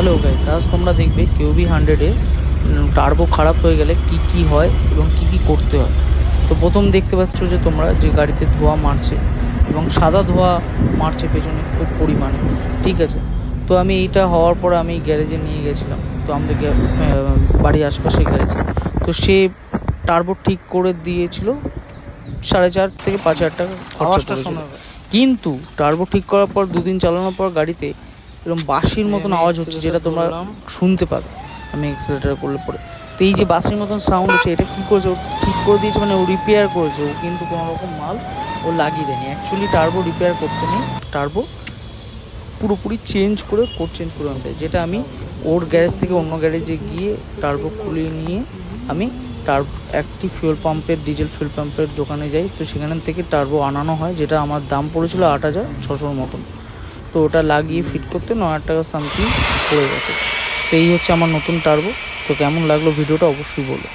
Hello guys, আজ তোমরা দেখবে কিউবি 100-এ টার্বো খারাপ হয়ে গেলে কি হয় এবং কি করতে হয়। তো প্রথম দেখতে পাচ্ছ যে তোমরা যে গাড়িতে ধোঁয়া মারছে এবং সাদা ধোঁয়া মারছে পেছনে খুব পরিমাণে, ঠিক আছে। তো আমি এইটা হওয়ার পর আমি গ্যারেজে নিয়ে গেছিলাম, তো আমাদের বাড়ির আশেপাশে গ্যারেজে। তো সে টার্বো ঠিক করে দিয়েছিল, 4,500 থেকে 5,000 টাকা খরচা পড়েছিল। কিন্তু টার্বো ঠিক করার পর 2 দিন চালানোর পর গাড়িতে এরকম বাঁশির মতন আওয়াজ হচ্ছে, যেটা তোমরা শুনতে পাবে আমি এক্সেলেটার করলে পরে। তো এই যে বাঁশির মতন সাউন্ড হচ্ছে, এটা কী করেছে, ও ঠিক করে দিয়েছে, মানে ও রিপেয়ার করেছে। ও কিন্তু কোনো রকম মাল ও লাগিয়ে দেয়নি। অ্যাকচুয়ালি টার্বো রিপেয়ার করতে নেই, টার্বো পুরোপুরি চেঞ্জ করে কোড চেঞ্জ করে আনতে, যেটা আমি ওর গ্যারেজ থেকে অন্য গ্যারেজে গিয়ে টার্বো খুলিয়ে নিয়ে আমি একটি ডিজেল ফুয়েল পাম্পের দোকানে যাই। তো সেখান থেকে টার্বো আনানো হয়, যেটা আমার দাম পড়েছিল 8,600 মতন। তো ওটা লাগিয়ে ফিট করতে 9,000 টাকা সামথিং পড়ে গেছে। তো এই হচ্ছে আমার নতুন টার্বো। তো কেমন লাগলো ভিডিওটা অবশ্যই বলো।